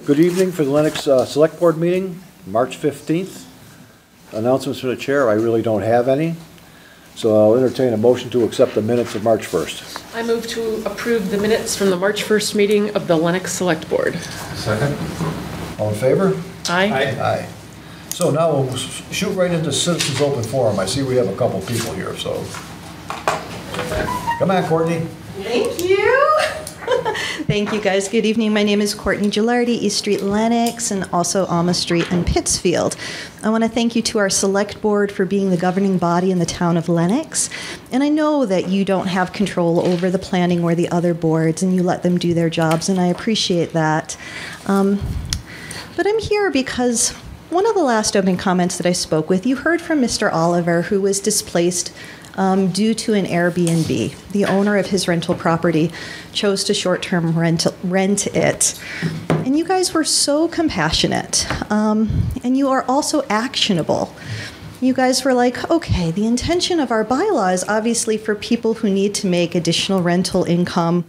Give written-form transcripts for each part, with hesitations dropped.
Good evening for the Lenox Select Board meeting, March 15th. Announcements from the chair, I really don't have any. So I'll entertain a motion to accept the minutes of March 1st. I move to approve the minutes from the March 1st meeting of the Lenox Select Board. Second. All in favor? Aye. Aye. So now we'll shoot right into citizens open forum. I see we have a couple people here, so. Come on, Courtney. Thank you. Thank you, guys. Good evening. My name is Courtney Gilardi, East Street, Lenox, and also Alma Street and Pittsfield. I want to thank you to our Select Board for being the governing body in the town of Lenox. And I know that you don't have control over the planning or the other boards, and you let them do their jobs, and I appreciate that. But I'm here because one of the last open comments that I spoke with, you heard from Mr. Oliver, who was displaced due to an Airbnb. The owner of his rental property chose to short-term rent it. And you guys were so compassionate. And you are also actionable. You guys were like, okay, the intention of our bylaw is obviously for people who need to make additional rental income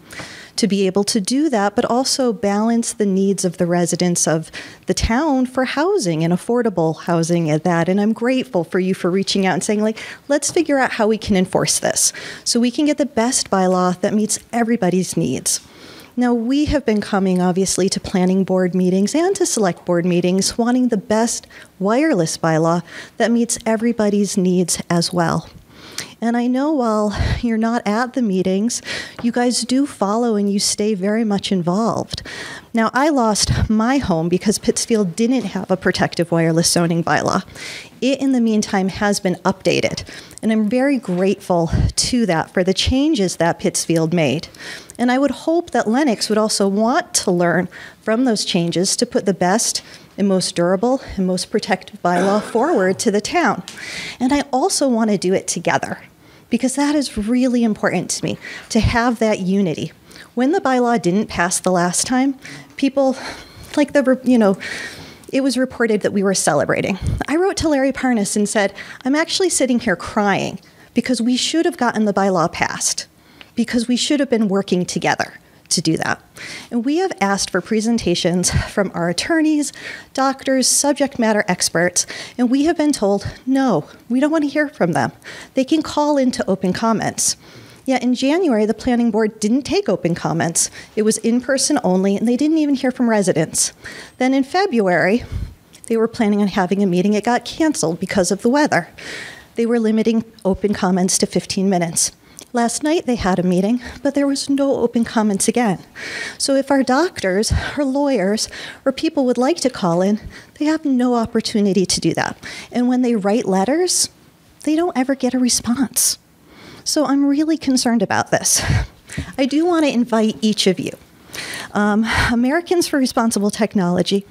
to be able to do that, but also balance the needs of the residents of the town for housing and affordable housing at that. And I'm grateful for you for reaching out and saying, like, let's figure out how we can enforce this so we can get the best bylaw that meets everybody's needs. Now, we have been coming, obviously, to planning board meetings and to select board meetings wanting the best wireless bylaw that meets everybody's needs as well. And I know while you're not at the meetings, you guys do follow and you stay very much involved. Now, I lost my home because Pittsfield didn't have a protective wireless zoning bylaw. It, in the meantime, has been updated. And I'm very grateful to that for the changes that Pittsfield made. And I would hope that Lenox would also want to learn from those changes to put the best and most durable and most protective bylaw forward to the town. And I also want to do it together because that is really important to me, to have that unity. When the bylaw didn't pass the last time, people, like it was reported that we were celebrating. I wrote to Larry Parnas and said, I'm actually sitting here crying because we should have gotten the bylaw passed, because we should have been working together to do that. And we have asked for presentations from our attorneys, doctors, subject matter experts, and we have been told, no, we don't want to hear from them. They can call into open comments. Yet in January, the planning board didn't take open comments. It was in person only, and they didn't even hear from residents. Then in February, they were planning on having a meeting. It got canceled because of the weather. They were limiting open comments to 15 minutes. Last night they had a meeting, but there was no open comments again. So if our doctors or lawyers or people would like to call in, they have no opportunity to do that. And when they write letters, they don't ever get a response. So I'm really concerned about this. I do want to invite each of you. Americans for Responsible Technology,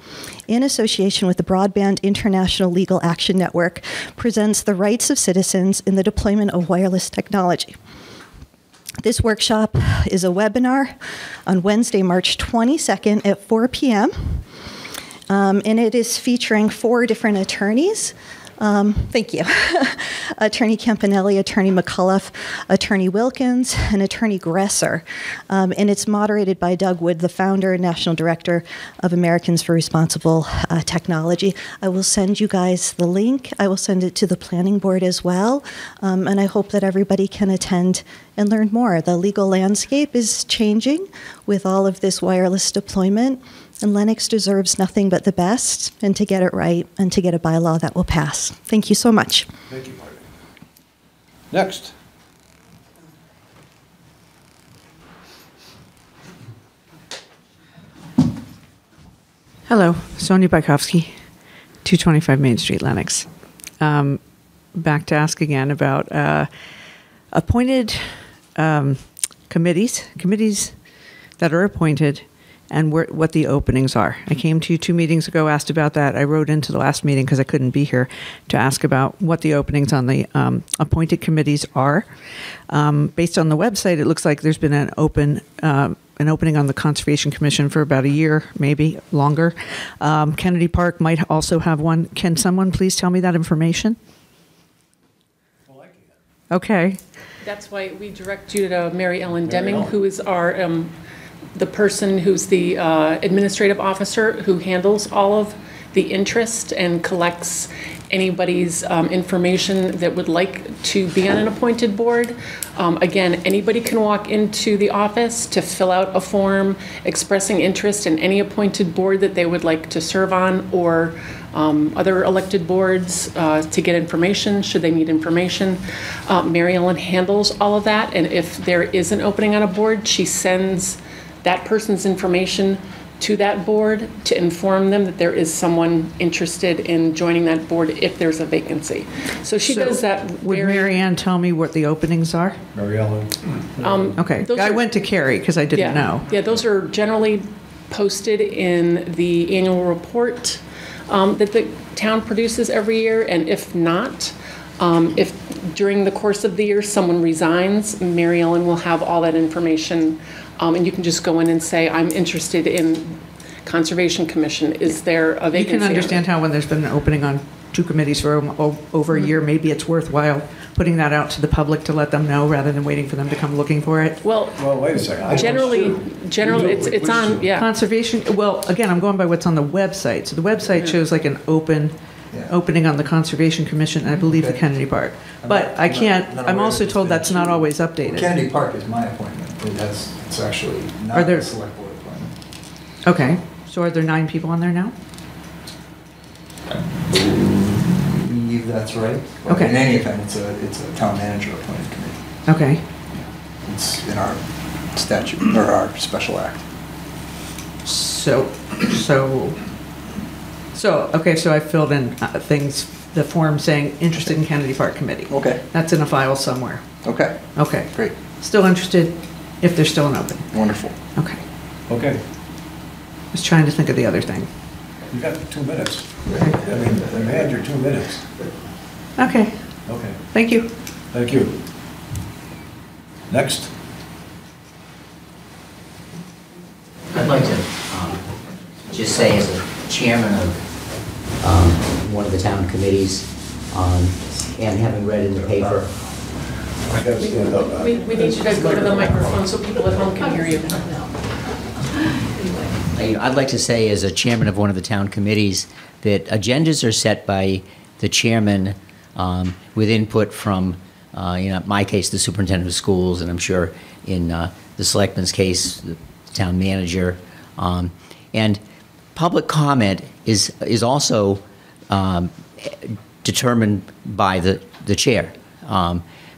in association with the Broadband International Legal Action Network, presents the rights of citizens in the deployment of wireless technology. This workshop is a webinar on Wednesday, March 22nd at 4 p.m. And it is featuring 4 different attorneys. Thank you. Attorney Campanelli, Attorney McCullough, Attorney Wilkins, and Attorney Gresser. And it's moderated by Doug Wood, the founder and national director of Americans for Responsible Technology. I will send you guys the link. I will send it to the planning board as well. And I hope that everybody can attend and learn more. The legal landscape is changing with all of this wireless deployment. And Lenox deserves nothing but the best, and to get it right, and to get a bylaw that will pass. Thank you so much. Thank you, Marty. Next. Hello, Sonia Bykowski, 225 Main Street, Lenox. Back to ask again about appointed committees that are appointed and what the openings are. I came to you 2 meetings ago, asked about that. I wrote into the last meeting because I couldn't be here to ask about what the openings on the appointed committees are. Based on the website, it looks like there's been an opening on the Conservation Commission for about a year, maybe longer. Kennedy Park might also have one. Can someone please tell me that information? Well, I can. Okay. That's why we direct you to Mary Ellen Deming, who is our the person who's the administrative officer who handles all of the interest and collects anybody's information that would like to be on an appointed board. Again, anybody can walk into the office to fill out a form expressing interest in any appointed board that they would like to serve on, or other elected boards to get information, should they need information. Mary Ellen handles all of that, and if there is an opening on a board, she sends that person's information to that board to inform them that there is someone interested in joining that board if there's a vacancy. So she does that. Would Mary Ann tell me what the openings are? Mary Ellen? Okay, I went to Carrie because I didn't know. Yeah, those are generally posted in the annual report that the town produces every year, and if not, if during the course of the year someone resigns, Mary Ellen will have all that information, and you can just go in and say, I'm interested in Conservation Commission. Is there a vacancy? You can understand how when there's been an opening on 2 committees for over a year, maybe it's worthwhile putting that out to the public to let them know rather than waiting for them to come looking for it. Well, wait a second. generally it's on, yeah. Conservation, well, again, I'm going by what's on the website. So the website shows like an opening on the Conservation Commission, and I believe the Kennedy Park. But I can't, I'm also told that's not always updated. Kennedy Park is my appointment. It's actually not a select board appointment. Okay, so are there 9 people on there now? I believe that's right. But Okay. in any event, it's a town manager appointed committee. Okay. It's in our statute, or our special act. Okay, so I filled in the form saying interested in Kennedy Park Committee. Okay. That's in a file somewhere. Okay. Okay. Great. Still interested if there's still an opening. Wonderful. Okay. Okay, Was trying to think of the other thing. you got 2 minutes. I mean, they had your 2 minutes. Okay, Okay, thank you. thank you. Next. I'd like to just say, as a chairman of one of the town committees, and having read in the paper, I gotta stand up. We need you to go to the microphone so people at home can hear you. I'd like to say, as a chairman of one of the town committees, that agendas are set by the chairman with input from, in my case, the superintendent of schools, and I'm sure in the selectman's case, the town manager. And public comment is also determined by the chair.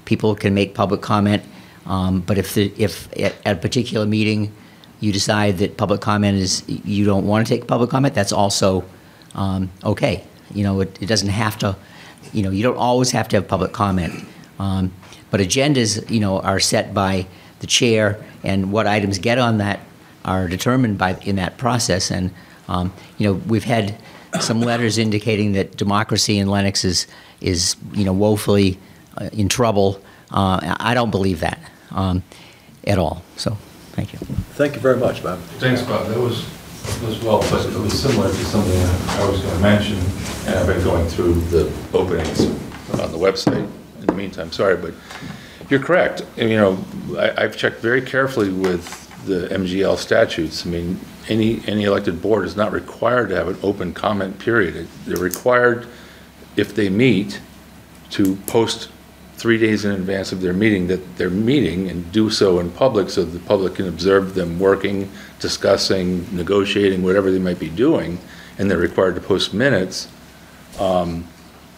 People can make public comment, but if at a particular meeting you decide that public comment is, you don't want to take public comment, that's also okay. It doesn't have to, you don't always have to have public comment. But agendas, are set by the chair, and what items get on that are determined in that process. And, we've had some letters indicating that democracy in Lenox is woefully in trouble. I don't believe that at all. So, thank you. Thank you very much, Bob. Thanks, Bob. That was well put. It was similar to something I was going to mention, and I've been going through the openings on the website in the meantime. Sorry, but you're correct. I've checked very carefully with the MGL statutes. I mean, any elected board is not required to have an open comment period. They're required, if they meet, to post 3 days in advance of their meeting that they're meeting, and do so in public so the public can observe them working, discussing, negotiating, whatever they might be doing, and they're required to post minutes. In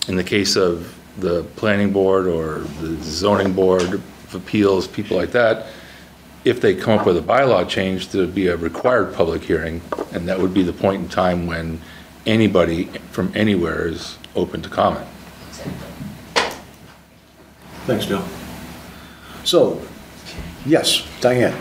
the case of the planning board or the zoning board of appeals, people like that, if they come up with a bylaw change, there'd be a required public hearing, and that would be the point in time when anybody from anywhere is open to comment. Thanks, Bill. So, yes, Diane.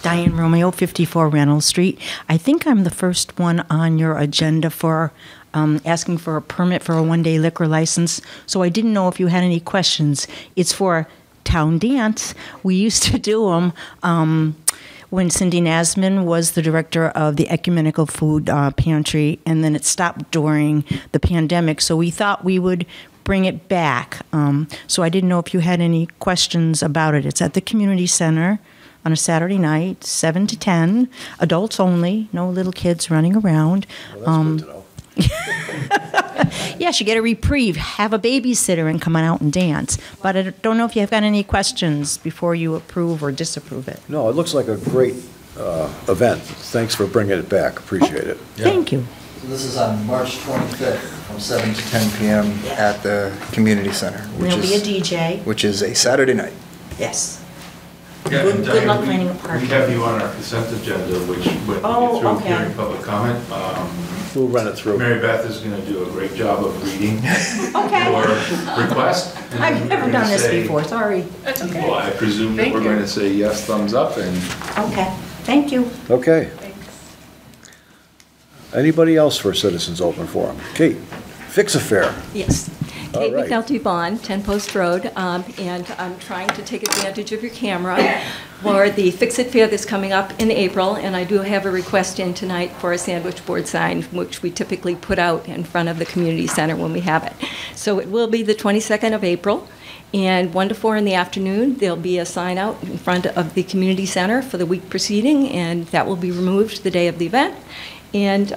Diane Romeo, 54 Reynolds Street. I think I'm the first one on your agenda for asking for a permit for a one-day liquor license, so I didn't know if you had any questions. It's for town dance. We used to do them when Cindy Nasman was the director of the Ecumenical Food Pantry, and then it stopped during the pandemic, so we thought we would bring it back. So I didn't know if you had any questions about it. It's at the community center. on a Saturday night, 7 to 10, adults only, no little kids running around. Well, that's good to know. Yes, you get a reprieve, have a babysitter and come on out and dance. But I don't know if you've got any questions before you approve or disapprove it. No, it looks like a great event. Thanks for bringing it back. Appreciate it. Thank you. So this is on March 25th from 7 to 10 p.m. at the community center, There'll be a DJ. which is a Saturday night. Yes. Yeah, Good- and good Diane, luck planning a party. We have you on our consent agenda, which when we Oh, get through okay. hearing public comment, We'll run it through. Mary Beth is going to do a great job of reading Okay. your request. and I've we're never gonna done this say- before, sorry. That's okay. Well, I presume that Thank we're you. going to say yes, thumbs up, and Okay, thank you. Okay. Thanks. Anybody else for Citizens Open Forum? Kate, Fix-A-Fair. Yes. All Kate right. McNulty Bond, 10 Post Road, and I'm trying to take advantage of your camera for the Fix-It Fair that's coming up in April, and I do have a request in tonight for a sandwich board sign, which we typically put out in front of the community center when we have it. So it will be the 22nd of April, and 1 to 4 in the afternoon, there'll be a sign out in front of the community center for the week preceding, and that will be removed the day of the event. And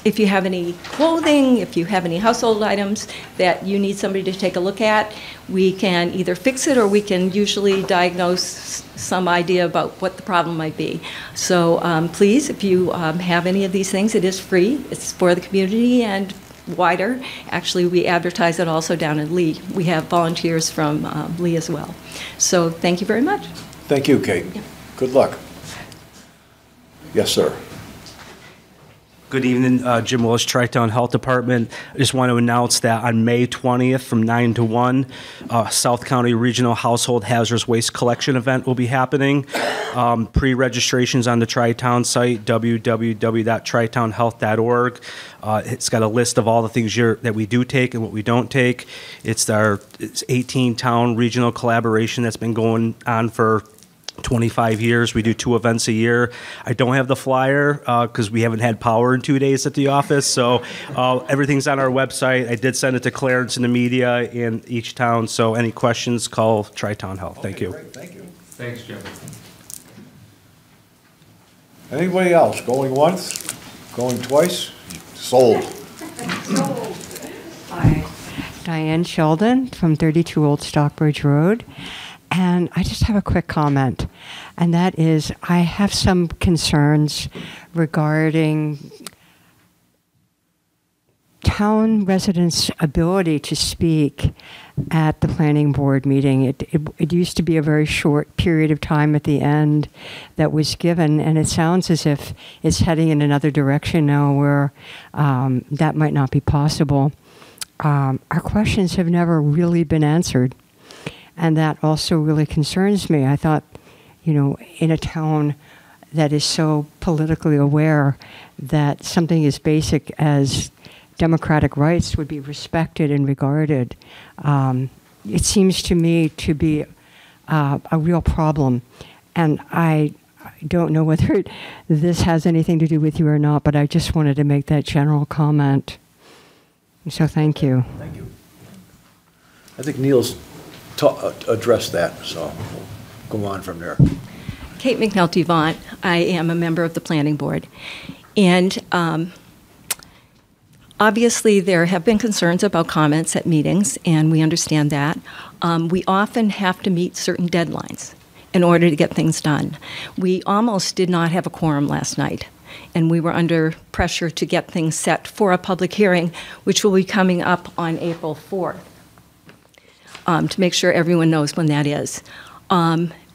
if you have any clothing, if you have any household items that you need somebody to take a look at, we can either fix it or we can usually diagnose some idea about what the problem might be. So please, if you have any of these things, it is free. It's for the community and wider. Actually, we advertise it also down in Lee. We have volunteers from Lee as well. So thank you very much. Thank you, Kate. Good luck. Yes, sir. Good evening, Jim Willis, Tri-Town Health Department. I just want to announce that on May 20th from 9 to 1, South County Regional Household Hazardous Waste Collection event will be happening. Pre-registration's on the Tri-Town site, www.tritownhealth.org. It's got a list of all the things that we do take and what we don't take. It's 18-town regional collaboration that's been going on for 25 years. We do 2 events a year. I don't have the flyer because we haven't had power in 2 days at the office. So everything's on our website. I did send it to Clarence and the media in each town. So any questions, call Tri-Town Health. Thank you. Great, thank you. thanks, Jim. Anybody else? Going once? Going twice? Sold. Hi, Diane Sheldon from 32 Old Stockbridge Road. And I just have a quick comment, and that is I have some concerns regarding town residents' ability to speak at the planning board meeting. It used to be a very short period of time at the end that was given, and it sounds as if it's heading in another direction now where that might not be possible. Our questions have never really been answered. And that also really concerns me. I thought, in a town that is so politically aware that something as basic as democratic rights would be respected and regarded, it seems to me to be a real problem. And I don't know whether this has anything to do with you or not, but I just wanted to make that general comment. So thank you. Thank you. I think Neil's address that, so we'll go on from there. Kate McNulty Vaughn. I am a member of the planning board. And obviously there have been concerns about comments at meetings, and we understand that. We often have to meet certain deadlines in order to get things done. We almost did not have a quorum last night, and we were under pressure to get things set for a public hearing, which will be coming up on April 4th. To make sure everyone knows when that is.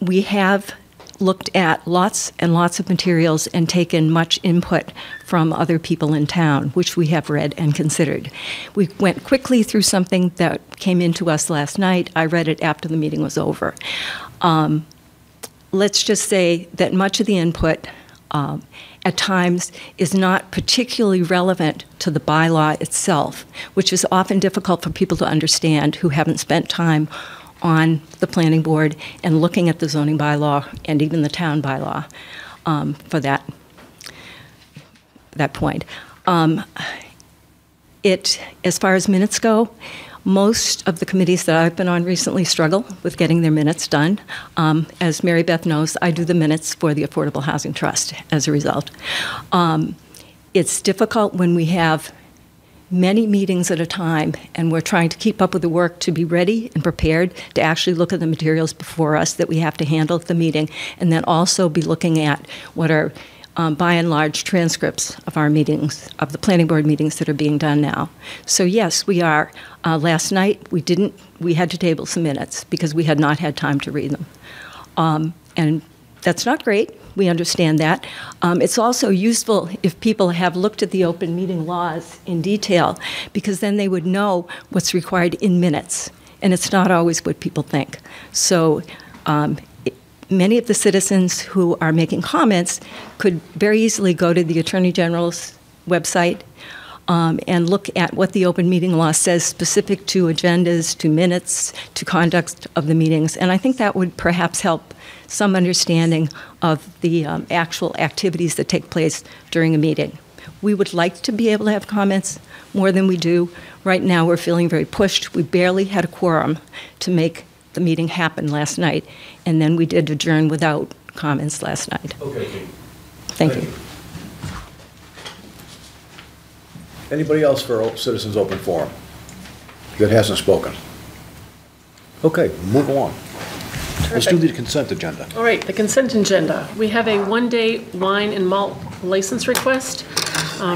We have looked at lots and lots of materials and taken much input from other people in town, which we have read and considered. We went quickly through something that came into us last night. I read it after the meeting was over. Let's just say that much of the input at times is not particularly relevant to the bylaw itself, which is often difficult for people to understand who haven't spent time on the planning board and looking at the zoning bylaw and even the town bylaw for that point. As far as minutes go, Most of the committees that I've been on recently struggle with getting their minutes done. As Mary Beth knows, I do the minutes for the Affordable Housing Trust as a result. It's difficult when we have many meetings at a time and we're trying to keep up with the work to be ready and prepared to actually look at the materials before us that we have to handle at the meeting, and then also be looking at what are by and large transcripts of our meetings, of the planning board meetings that are being done now. So yes, we are. Last night we had to table some minutes because we had not had time to read them. And that's not great. We understand that. It's also useful if people have looked at the open meeting laws in detail, because then they would know what's required in minutes. And it's not always what people think. So many of the citizens who are making comments could very easily go to the Attorney General's website and look at what the open meeting law says specific to agendas, to minutes, to conduct of the meetings. And I think that would perhaps help some understanding of the actual activities that take place during a meeting. We would like to be able to have comments more than we do. Right now we're feeling very pushed. We barely had a quorum to make the meeting happen last night, and then we did adjourn without comments last night. Okay. Thank you. Anybody else for Citizens Open Forum that hasn't spoken? Okay, move along. Let's do the consent agenda. All right, the consent agenda. We have a one-day wine and malt license request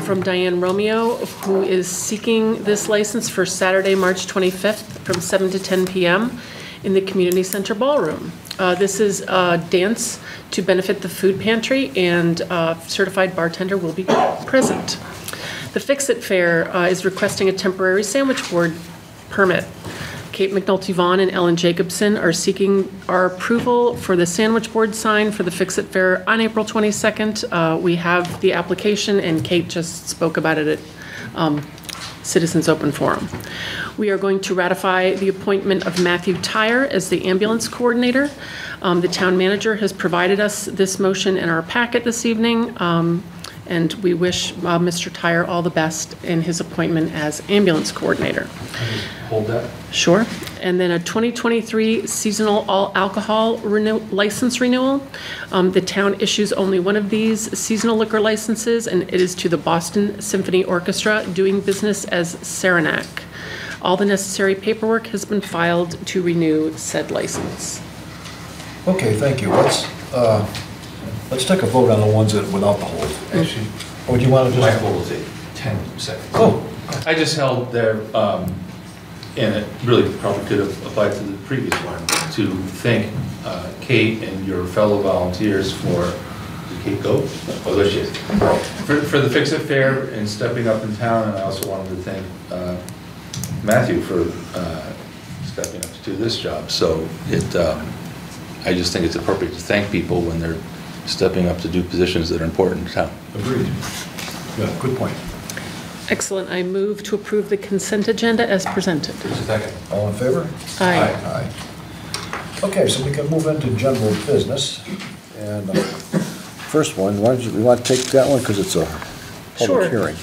from Diane Romeo, who is seeking this license for Saturday, March 25th from 7 to 10 p.m. in the Community Center Ballroom. This is a dance to benefit the food pantry, and a certified bartender will be present. The Fix-It Fair is requesting a temporary sandwich board permit. Kate McNulty Vaughn and Ellen Jacobson are seeking our approval for the sandwich board sign for the Fix-It Fair on April 22nd. We have the application, and Kate just spoke about it at Citizens Open Forum. We are going to ratify the appointment of Matthew Tyre as the ambulance coordinator. The town manager has provided us this motion in our packet this evening, and we wish Mr. Tyre all the best in his appointment as ambulance coordinator. Hold that. Sure. And then a 2023 seasonal all alcohol license renewal. The town issues only one of these seasonal liquor licenses, and it is to the Boston Symphony Orchestra, doing business as Saranac. All the necessary paperwork has been filed to renew said license. Okay, thank you. Let's take a vote on the ones that without the hold. Actually, Or do you want to my just? hold will take 10 seconds. Oh. I just held there, and it really probably could have applied to the previous one, to thank Kate and your fellow volunteers for, did Kate go? Oh, there she is. For the Fix-It Fair and stepping up in town, and I also wanted to thank Matthew for stepping up to do this job. So I just think it's appropriate to thank people when they're stepping up to do positions that are important to town. Agreed. Yeah, good point. Excellent. I move to approve the consent agenda as presented. There's a second. All in favor? Aye. Aye. Okay, so we can move into general business. And first one, we want to take that one because it's a public hearing.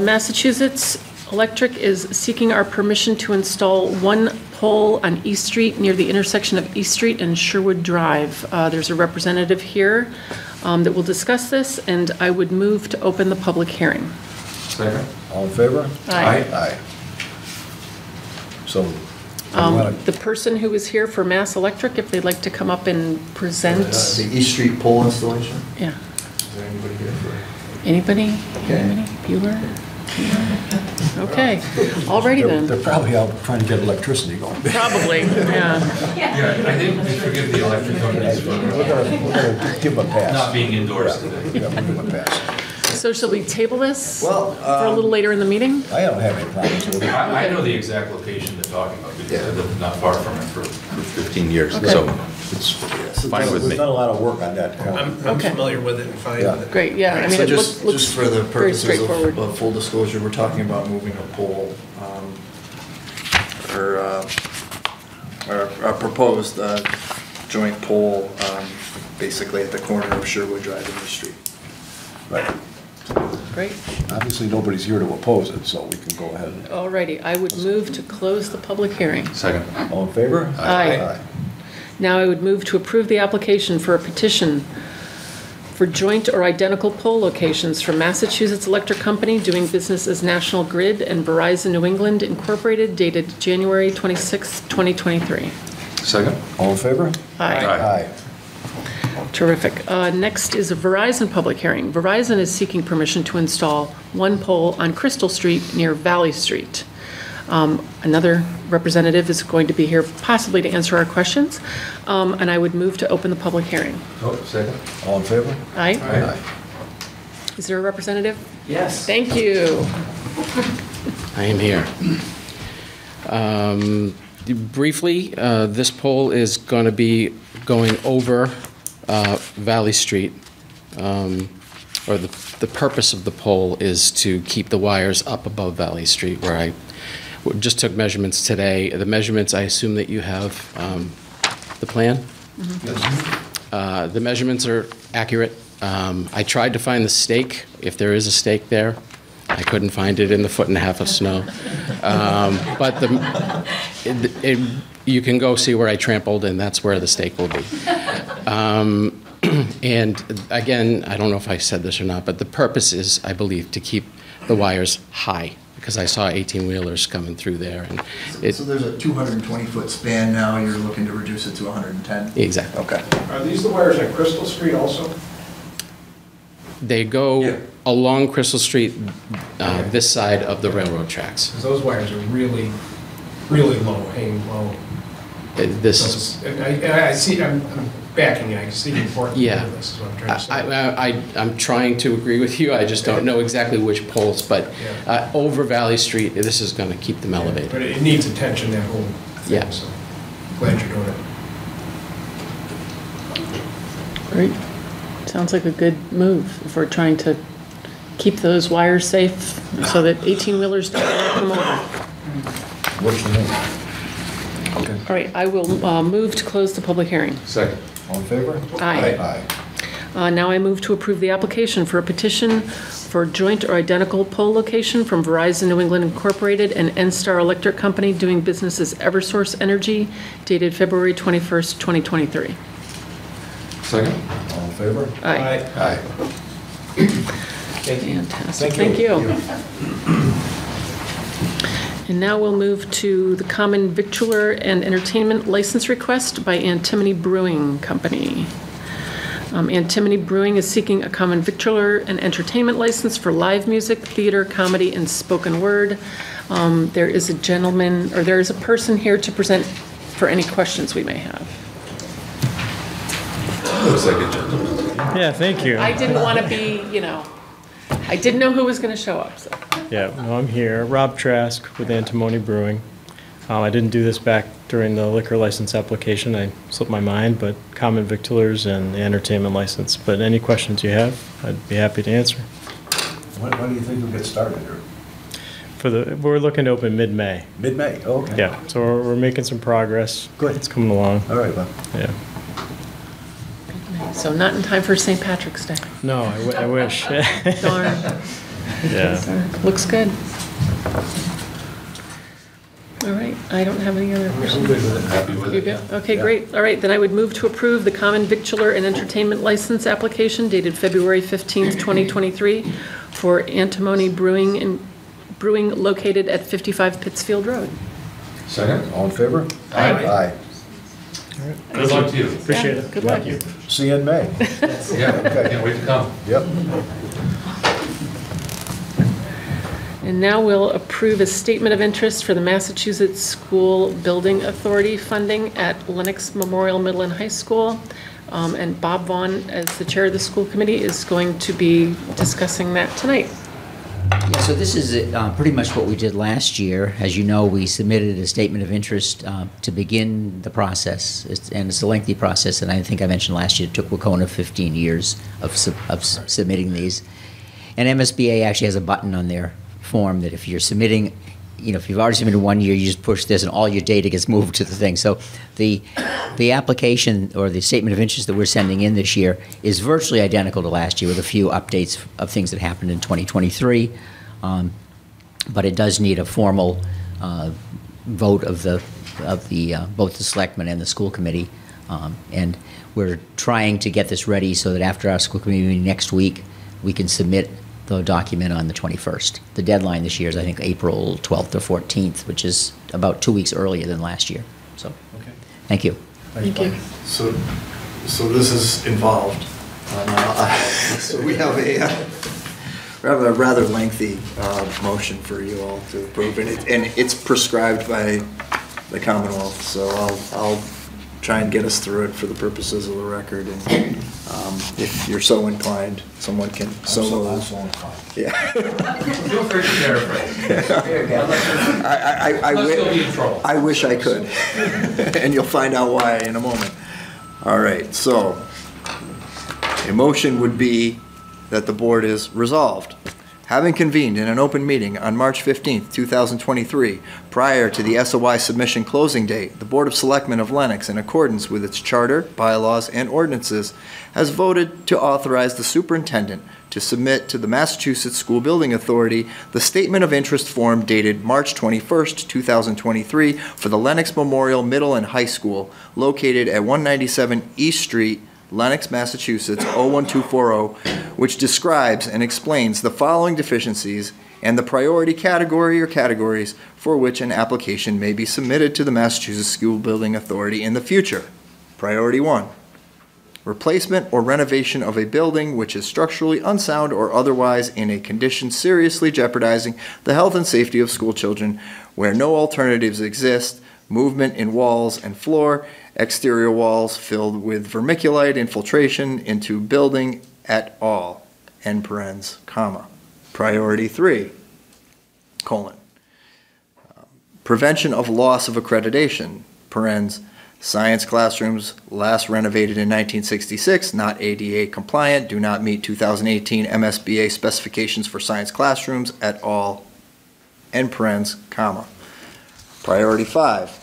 Massachusetts Electric is seeking our permission to install one pole on East Street near the intersection of East Street and Sherwood Drive. There's a representative here that will discuss this, and I would move to open the public hearing. Second. All in favor? Aye. Aye. So, The person who is here for Mass Electric, if they'd like to come up and present. The East Street pole installation? Yeah. Is there anybody here for? Anybody? Okay. Anybody? Bueller? Okay, alrighty they're then. probably out trying to get electricity going. Probably, yeah. Yeah, I think we forgive the electric companies We're gonna give them a pass. not being endorsed today. Yeah, we'll give them a pass. So shall we table this Well, for a little later in the meeting? I don't have any problems with it. I know the exact location they're talking about because Yeah. I lived not far from it for 15 years, Okay. so it's fine with We've me. done a lot of work on that. I'm Okay. familiar with it and fine Yeah. with it. Great, yeah, I mean, So it just looks for the very purposes straightforward. of full disclosure, we're talking about moving a pole, or a proposed joint pole, basically at the corner of Sherwood Drive and East Street. Right. Great. Obviously, nobody's here to oppose it, so we can go ahead and, Alrighty, I would move to close the public hearing. Second. all in favor? Aye. Now I would move to approve the application for a petition for joint or identical pole locations for Massachusetts Electric Company doing business as National Grid and Verizon New England Incorporated dated January 26, 2023. Second. All in favor? Aye. Aye. Terrific. Next is a Verizon public hearing. Verizon is seeking permission to install one pole on Crystal Street near Valley Street. Another representative is going to be here possibly to answer our questions, and I would move to open the public hearing. Oh, second. All in favor? Aye? Aye. Is there a representative? Yes, Thank you. I am here. Briefly, this pole is going to be going over Valley Street, or the purpose of the pole is to keep the wires up above Valley Street, where I just took measurements today. The measurements, I assume that you have the plan? The measurements are accurate. I tried to find the stake, if there is a stake there. I couldn't find it in the 1.5 foot of snow. But you can go see where I trampled, and that's where the stake will be. And again, I don't know if I said this or not, but the purpose is, I believe, to keep the wires high, because I saw 18-wheelers coming through there. And So there's a 220-foot span now, you're looking to reduce it to 110? Exactly. Okay. Are these the wires on Crystal Street also? They go along Crystal Street, this side of the railroad tracks. Because those wires are really, really low, hanging low. This is, I see, I'm backing you, I see the importance Yeah. of this, is what I'm trying to say. I'm trying to agree with you. I just don't know exactly which poles, but over Valley Street, this is going to keep them elevated. But it needs attention, that whole thing, Yeah. so glad you're doing it. Great. Sounds like a good move if we're trying to keep those wires safe so that 18-wheelers don't knock them over. Works for me. Okay. All right, I will move to close the public hearing. Second. All in favor? Aye. Aye. Now I move to approve the application for a petition for joint or identical pole location from Verizon New England Incorporated and NSTAR Electric Company doing business as Eversource Energy dated February 21st, 2023. Second. All in favor? Aye. Aye. Fantastic. Thank you. And now we'll move to the common victualler and entertainment license request by Antimony Brewing Company. Antimony Brewing is seeking a common victualler and entertainment license for live music, theater, comedy, and spoken word. There is a gentleman, or there is a person here to present for any questions we may have. Looks like a gentleman. Yeah, thank you. I didn't want to be, I didn't know who was going to show up, so. Yeah, no, I'm here. Rob Trask with Antimony Brewing. I didn't do this back during the liquor license application. I slipped my mind, but common victualers and the entertainment license. But any questions you have, I'd be happy to answer. When do you think you'll get started here? We're looking to open mid-May. Mid-May, okay. Yeah, so we're making some progress. Good. It's coming along. All right, well. Yeah. So not in time for St. Patrick's Day. No, I wish. Darn. Yeah. Looks good. All right, I don't have any other questions. I'm good with it. Happy with You're it. good? Okay, great. All right, then I would move to approve the common victualler and entertainment license application dated February 15th, 2023 for Antimony Brewing located at 55 Pittsfield Road. Second. All in favor? Aye. Aye. Good luck to you. Appreciate it. Good luck. Thank you. See you in May. Yeah, Okay. can't wait to come. Yep. And now we'll approve a statement of interest for the Massachusetts School Building Authority funding at Lenox Memorial Middle and High School. And Bob Vaughn, as the chair of the school committee, is going to be discussing that tonight. Yeah, so this is pretty much what we did last year. As you know, we submitted a statement of interest to begin the process, and it's a lengthy process, and I think I mentioned last year it took Wacona 15 years of submitting these. And MSBA actually has a button on their form that if you're submitting if you've already submitted 1 year, you just push this and all your data gets moved to the thing. So the application or the statement of interest that we're sending in this year is virtually identical to last year with a few updates of things that happened in 2023. But it does need a formal vote of both the selectmen and the school committee. And we're trying to get this ready so that after our school committee meeting next week, we can submit the document on the 21st. The deadline this year is, I think, April 12th or 14th, which is about 2 weeks earlier than last year. So, okay. Thank you. Thank you. So this is involved. So we have a rather lengthy motion for you all to approve, and it's prescribed by the Commonwealth. So I'll try and get us through it for the purposes of the record. And if you're so inclined, someone can. I'm so inclined. Yeah. Feel free to paraphrase. I'll still be in trouble. I wish I could, and you'll find out why in a moment. All right. So a motion would be that the board is resolved. Having convened in an open meeting on March 15th, 2023, prior to the SOI submission closing date, the Board of Selectmen of Lenox, in accordance with its charter, bylaws, and ordinances, has voted to authorize the superintendent to submit to the Massachusetts School Building Authority the Statement of Interest form dated March 21st, 2023 for the Lenox Memorial Middle and High School located at 197 East Street, Lenox, Massachusetts 01240, which describes and explains the following deficiencies and the priority category or categories for which an application may be submitted to the Massachusetts School Building Authority in the future. Priority 1, replacement or renovation of a building which is structurally unsound or otherwise in a condition seriously jeopardizing the health and safety of school children where no alternatives exist, movement in walls and floor, exterior walls filled with vermiculite infiltration into building et al. End parens, comma. Priority 3, colon. Prevention of loss of accreditation, parens, science classrooms last renovated in 1966, not ADA compliant, do not meet 2018 MSBA specifications for science classrooms et al. End parens, comma. Priority 5,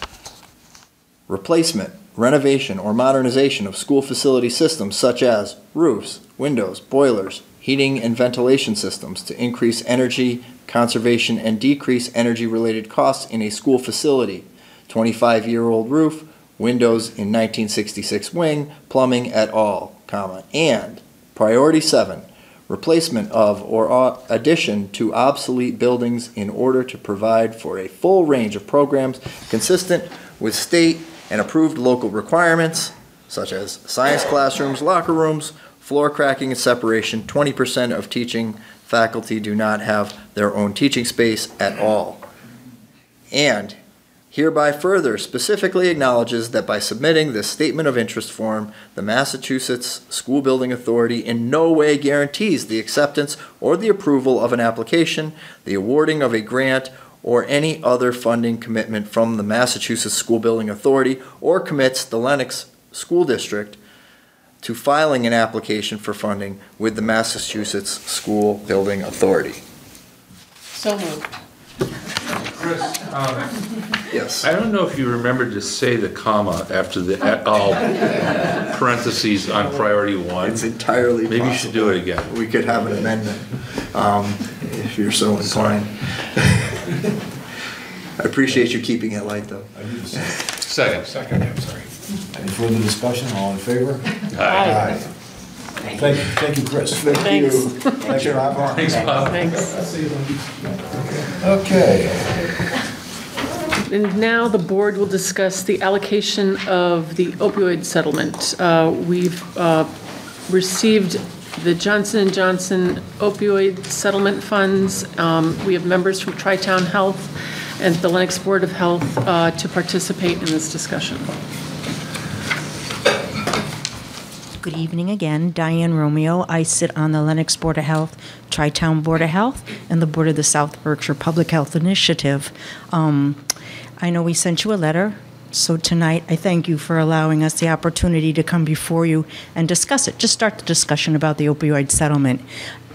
replacement, renovation, or modernization of school facility systems such as roofs, windows, boilers, heating and ventilation systems to increase energy conservation and decrease energy-related costs in a school facility. 25-year-old roof, windows in 1966 wing, plumbing et al., comma. And priority 7, replacement of or addition to obsolete buildings in order to provide for a full range of programs consistent with state and approved local requirements, such as science classrooms, locker rooms, floor cracking and separation. 20% of teaching faculty do not have their own teaching space at all. And hereby further specifically acknowledges that by submitting this statement of interest form, the Massachusetts School Building Authority in no way guarantees the acceptance or the approval of an application, the awarding of a grant, or any other funding commitment from the Massachusetts School Building Authority, or commits the Lenox School District to filing an application for funding with the Massachusetts School Building Authority. So moved. Chris, yes. I don't know if you remember to say the comma after the et al. Parentheses on priority 1. It's entirely Maybe possible. you should do it again. We could have an amendment if you're so inclined. I appreciate you keeping it light, though. Second. I'm sorry. Any further discussion? All in favor? Aye. Thank you, Chris. Thanks. Thanks, Bob. Thanks, Bob. Thanks. Okay. And now the board will discuss the allocation of the opioid settlement. We've received the Johnson & Johnson opioid settlement funds. We have members from Tri-Town Health and the Lenox Board of Health to participate in this discussion. Good evening again. Diane Romeo. I sit on the Lenox Board of Health, Tri-Town Board of Health, and the Board of the South Berkshire Public Health Initiative. I know we sent you a letter, so tonight I thank you for allowing us the opportunity to come before you and discuss it. Just start the discussion about the opioid settlement.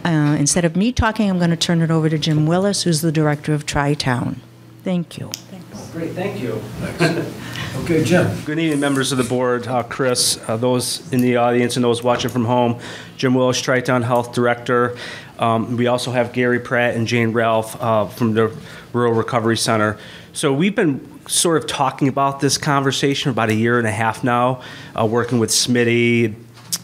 Instead of me talking, I'm going to turn it over to Jim Willis, who's the director of Tri-Town. Thank you. Great, thank you. Okay, Jim. Good evening, members of the board, Chris, those in the audience and those watching from home. Jim Willis, Tri-Town Health Director. We also have Gary Pratt and Jane Ralph from the Rural Recovery Center. So we've been sort of talking about this conversation for about a year and a half now, working with Smitty.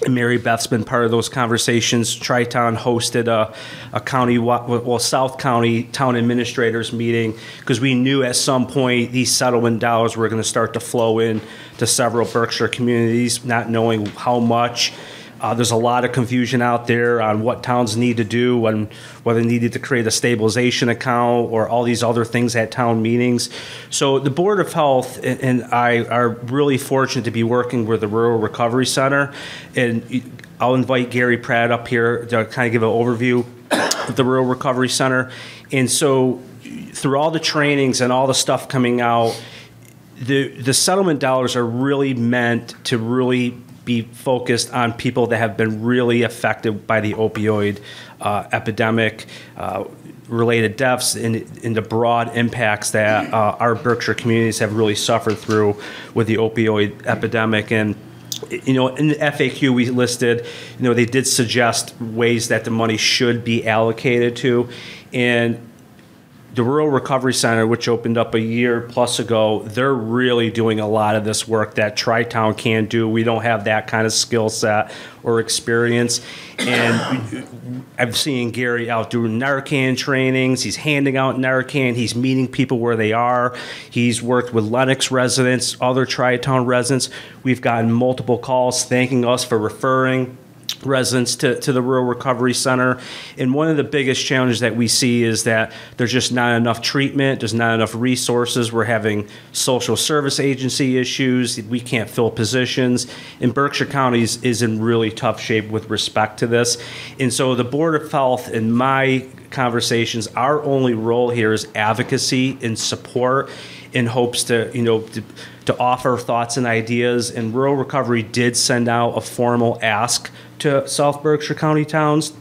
And Mary Beth's been part of those conversations. Tri-Town hosted a county, well, South County Town Administrators meeting because we knew at some point these settlement dollars were going to start to flow in to several Berkshire communities, not knowing how much. There's a lot of confusion out there on what towns need to do and whether they needed to create a stabilization account or all these other things at town meetings. So the Board of Health and I are really fortunate to be working with the Rural Recovery Center. And I'll invite Gary Pratt up here to kind of give an overview of the Rural Recovery Center. And so through all the trainings and all the stuff coming out, the settlement dollars are really meant to really be focused on people that have been really affected by the opioid epidemic, related deaths, and the broad impacts that our Berkshire communities have really suffered through with the opioid epidemic. And you know, in the FAQ we listed, you know, they did suggest ways that the money should be allocated to, and the Rural Recovery Center, which opened up a year plus ago, they're really doing a lot of this work that Tri-Town can't do. We don't have that kind of skill set or experience. And I've seen Gary out doing Narcan trainings. He's handing out Narcan. He's meeting people where they are. He's worked with Lenox residents, other Tri-Town residents. We've gotten multiple calls thanking us for referring residents to the Rural Recovery Center. And one of the biggest challenges that we see is that there's just not enough treatment, there's not enough resources. We're having social service agency issues, we can't fill positions, and Berkshire County is in really tough shape with respect to this. And so the Board of Health, in my conversations, our only role here is advocacy and support in hopes to, you know, to offer thoughts and ideas. And Rural Recovery did send out a formal ask to South Berkshire County towns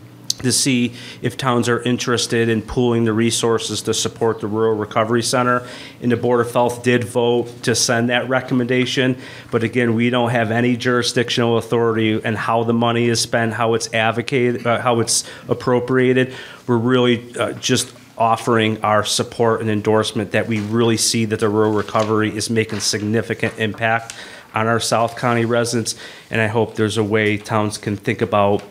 to see if towns are interested in pooling the resources to support the Rural Recovery Center. And the Board of Health did vote to send that recommendation. But again, we don't have any jurisdictional authority in how the money is spent, how it's advocated, how it's appropriated. We're really just offering our support and endorsement that we really see that the rural recovery is making significant impact on our South County residents, and I hope there's a way towns can think about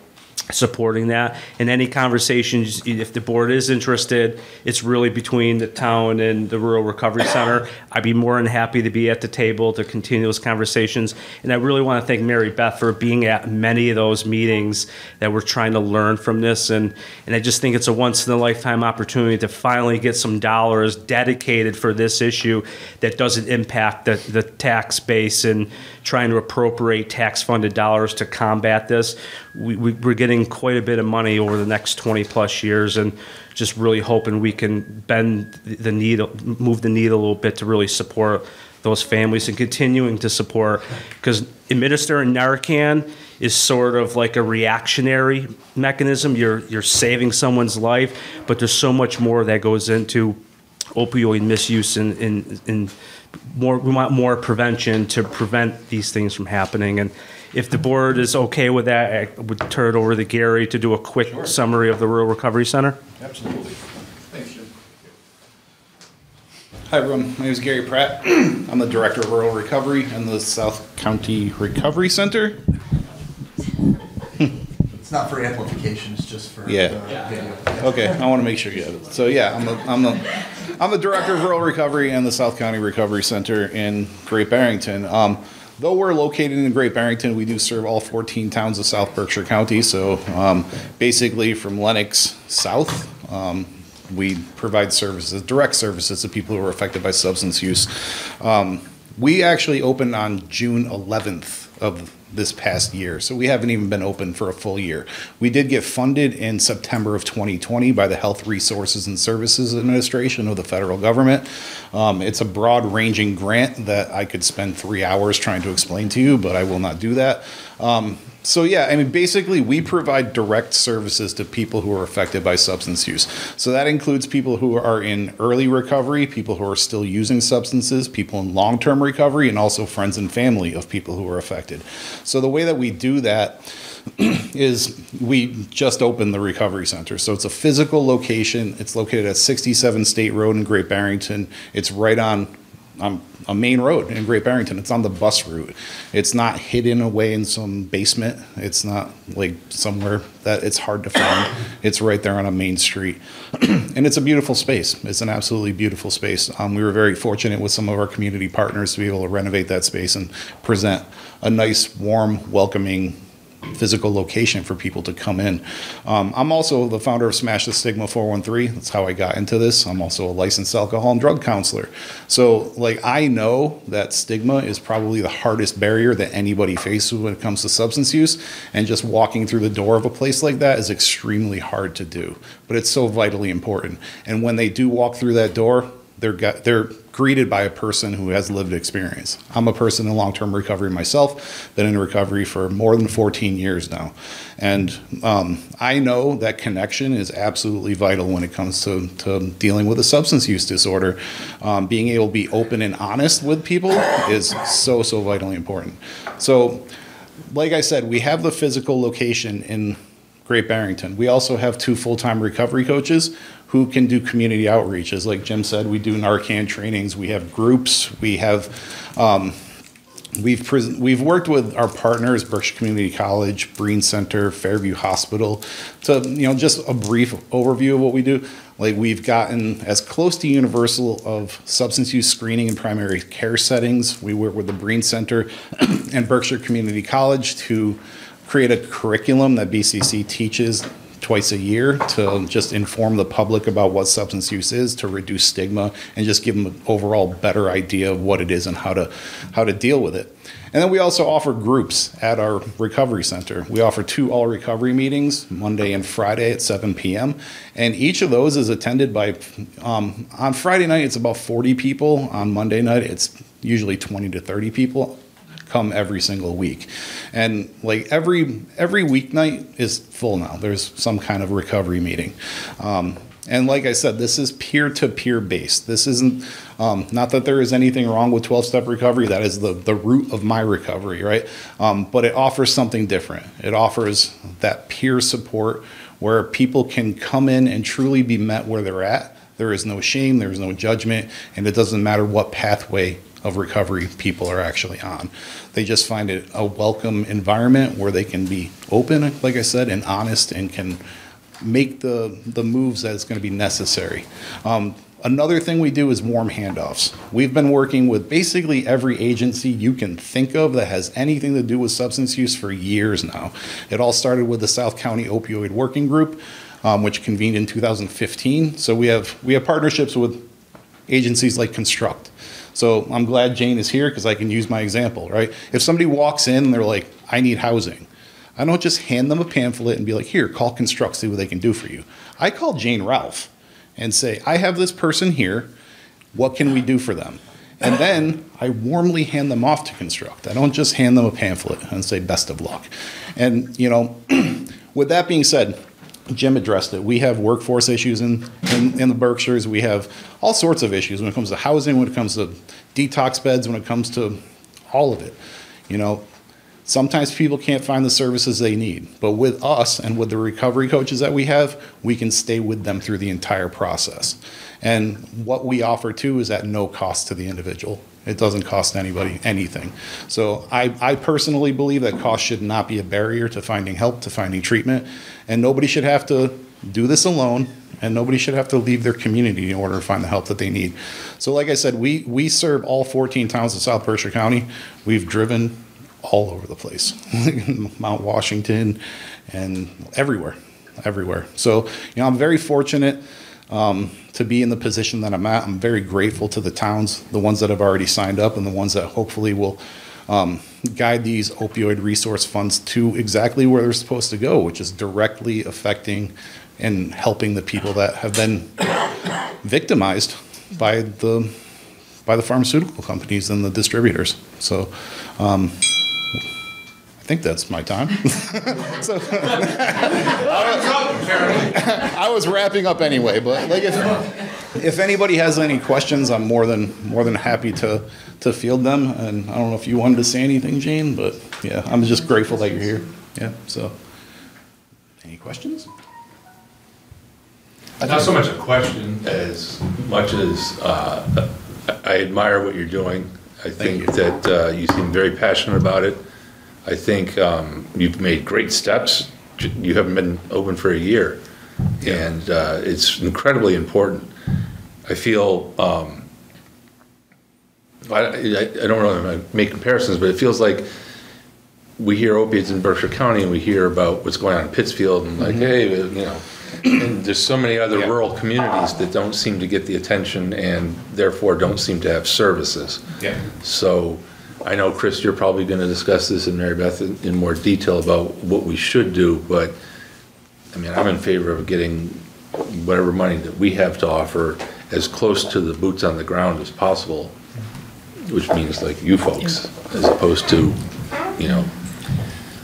supporting that. In any conversations, if the board is interested, it's really between the town and the Rural Recovery Center. I'd be more than happy to be at the table to continue those conversations. And I really want to thank Mary Beth for being at many of those meetings that we're trying to learn from this. And I just think it's a once-in-a-lifetime opportunity to finally get some dollars dedicated for this issue that doesn't impact the tax base, and trying to appropriate tax-funded dollars to combat this. We're getting quite a bit of money over the next 20 plus years, and just really hoping we can bend the needle, move the needle a little bit to really support those families and continuing to support, because administering Narcan is sort of like a reactionary mechanism. You're saving someone's life, but there's so much more that goes into opioid misuse, and more, we want more prevention to prevent these things from happening. And if the board is okay with that, I would turn it over to Gary to do a quick summary of the Rural Recovery Center. Absolutely. Thanks, Jim. Hi, everyone. My name is Gary Pratt. I'm the Director of Rural Recovery in the South County Recovery Center. It's not for amplification, it's just for video. Okay, I want to make sure you have it. So yeah, I'm the Director of Rural Recovery and the South County Recovery Center in Great Barrington. Though we're located in Great Barrington, we do serve all 14 towns of South Berkshire County. So basically from Lenox south, we provide services, direct services to people who are affected by substance use. We actually opened on June 11th of this past year, so we haven't even been open for a full year. We did get funded in September of 2020 by the Health Resources and Services Administration of the federal government. It's a broad-ranging grant that I could spend 3 hours trying to explain to you, but I will not do that. So yeah, I mean, basically we provide direct services to people who are affected by substance use. So that includes people who are in early recovery, people who are still using substances, people in long-term recovery, and also friends and family of people who are affected. So the way that we do that is we just opened the recovery center. So it's a physical location. It's located at 67 State Road in Great Barrington. It's right on a main road in Great Barrington. It's on the bus route. It's not hidden away in some basement. It's not like somewhere that it's hard to find. It's right there on a main street. And it's a beautiful space. It's an absolutely beautiful space. We were very fortunate with some of our community partners to be able to renovate that space and present a nice, warm, welcoming physical location for people to come in. I'm also the founder of Smash the Stigma 413. That's how I got into this. I'm also a licensed alcohol and drug counselor. So like I know that stigma is probably the hardest barrier that anybody faces when it comes to substance use, and just walking through the door of a place like that is extremely hard to do, but it's so vitally important. And when they do walk through that door, they're greeted by a person who has lived experience. I'm a person in long-term recovery myself, been in recovery for more than 14 years now. And I know that connection is absolutely vital when it comes to dealing with a substance use disorder. Being able to be open and honest with people is so, so vitally important. So, like I said, we have the physical location in Great Barrington. We also have 2 full-time recovery coaches who can do community outreaches. Like Jim said, we do Narcan trainings, we have groups, we have, we've worked with our partners, Berkshire Community College, Breen Center, Fairview Hospital, to, just a brief overview of what we do. Like we've gotten as close to universal of substance use screening in primary care settings. We work with the Breen Center and Berkshire Community College to create a curriculum that BCC teaches twice a year to just inform the public about what substance use is, to reduce stigma, and just give them an overall better idea of what it is and how to deal with it. And then we also offer groups at our recovery center. We offer 2 all recovery meetings, Monday and Friday at 7 p.m. And each of those is attended by, on Friday night, it's about 40 people. On Monday night, it's usually 20 to 30 people. Come every single week. And like every weeknight is full now. There's some kind of recovery meeting. And like I said, this is peer-to-peer based. This isn't, not that there is anything wrong with 12-step recovery. That is the root of my recovery, right? But it offers something different. It offers that peer support where people can come in and truly be met where they're at. There is no shame, there is no judgment, and it doesn't matter what pathway of recovery people are actually on. They just find it a welcome environment where they can be open, like I said, and honest, and can make the moves that is going to be necessary. Another thing we do is warm handoffs. We've been working with basically every agency you can think of that has anything to do with substance use for years now. It all started with the South County Opioid Working Group, which convened in 2015. So we have partnerships with agencies like Construct. So I'm glad Jane is here because I can use my example, right? If somebody walks in and they're like, I need housing, I don't just hand them a pamphlet and be like, here, call Construct, see what they can do for you. I call Jane Ralph and say, I have this person here, what can we do for them? And then I warmly hand them off to Construct. I don't just hand them a pamphlet and say, best of luck. And, with that being said, Jim addressed it. We have workforce issues in the Berkshires. We have all sorts of issues when it comes to housing, when it comes to detox beds, when it comes to all of it. Sometimes people can't find the services they need, but with us and with the recovery coaches that we have, we can stay with them through the entire process. And what we offer too is at no cost to the individual. It doesn't cost anybody anything. So I personally believe that cost should not be a barrier to finding help, to finding treatment, and nobody should have to do this alone, and nobody should have to leave their community in order to find the help that they need. So like I said, we serve all 14 towns of South Berkshire County. We've driven all over the place, Mount Washington and everywhere. So, I'm very fortunate to be in the position that I'm at. I'm very grateful to the towns, the ones that have already signed up and the ones that hopefully will guide these opioid resource funds to exactly where they're supposed to go, which is directly affecting and helping the people that have been victimized by the pharmaceutical companies and the distributors. So I think that's my time. So I was wrapping up anyway, but like if anybody has any questions, I'm more than happy to field them. And I don't know if you wanted to say anything, Jane, but yeah, I'm just grateful that you're here. Yeah. So, any questions? Not so much a question as much as I admire what you're doing. I think that you seem very passionate about it. I think you've made great steps. You haven't been open for a year, and it's incredibly important. I feel, I don't really make comparisons, but it feels like we hear opiates in Berkshire County and we hear about what's going on in Pittsfield and like, hey, you know, and there's so many other rural communities that don't seem to get the attention and therefore don't seem to have services. Yeah. So I know, Chris, you're probably going to discuss this, and Mary Beth in more detail about what we should do, but I mean, I'm in favor of getting whatever money that we have to offer as close to the boots on the ground as possible, which means like you folks, as opposed to, you know.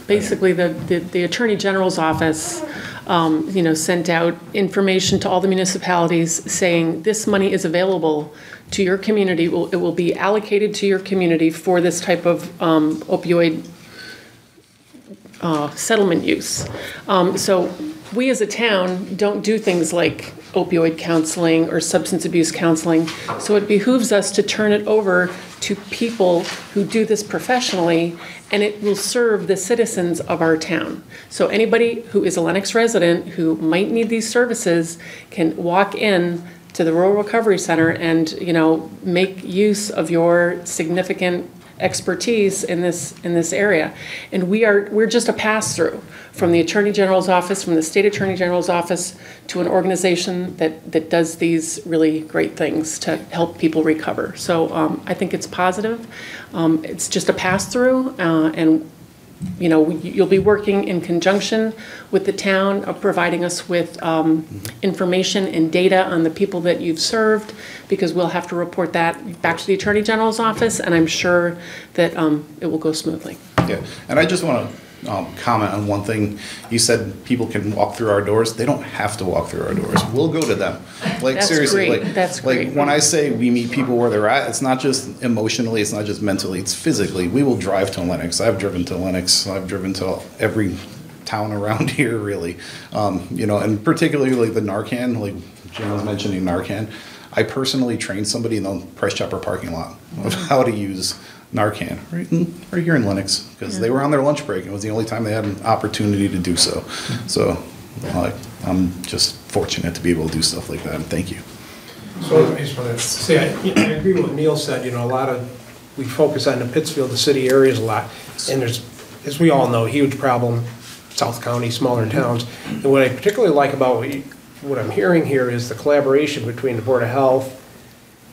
Basically, the Attorney General's office, you know, sent out information to all the municipalities saying this money is available to your community. It will be allocated to your community for this type of opioid settlement use. So we as a town don't do things like opioid counseling or substance abuse counseling. So it behooves us to turn it over to people who do this professionally, and it will serve the citizens of our town. So anybody who is a Lenox resident who might need these services can walk in to the Rural Recovery Center and, you know, make use of your significant expertise in this area. And we're just a pass-through from the Attorney General's office, from the State Attorney General's office, to an organization that does these really great things to help people recover. So I think it's positive. It's just a pass-through, and you know, you'll be working in conjunction with the town of providing us with information and data on the people that you've served, because we'll have to report that back to the Attorney General's office, and I'm sure that it will go smoothly. Yeah, and I just want to comment on one thing. You said people can walk through our doors. They don't have to walk through our doors. We'll go to them. Like, That's seriously, great. like, That's great. Like when I say we meet people where they're at, it's not just emotionally, it's not just mentally, it's physically. We will drive to Lenox. I've driven to Lenox. I've driven to every town around here, really. You know, and particularly like the Narcan, like Jim was mentioning Narcan. I personally trained somebody in the Price Chopper parking lot of how to use Narcan right here in Lenox, because they were on their lunch break. It was the only time they had an opportunity to do so. So I'm just fortunate to be able to do stuff like that, and thank you. So I just want to say, I agree with what Neil said. You know, we focus on the Pittsfield, the city areas a lot, and there's, as we all know, a huge problem, South County, smaller towns. And what I particularly like about what I'm hearing here is the collaboration between the Board of Health,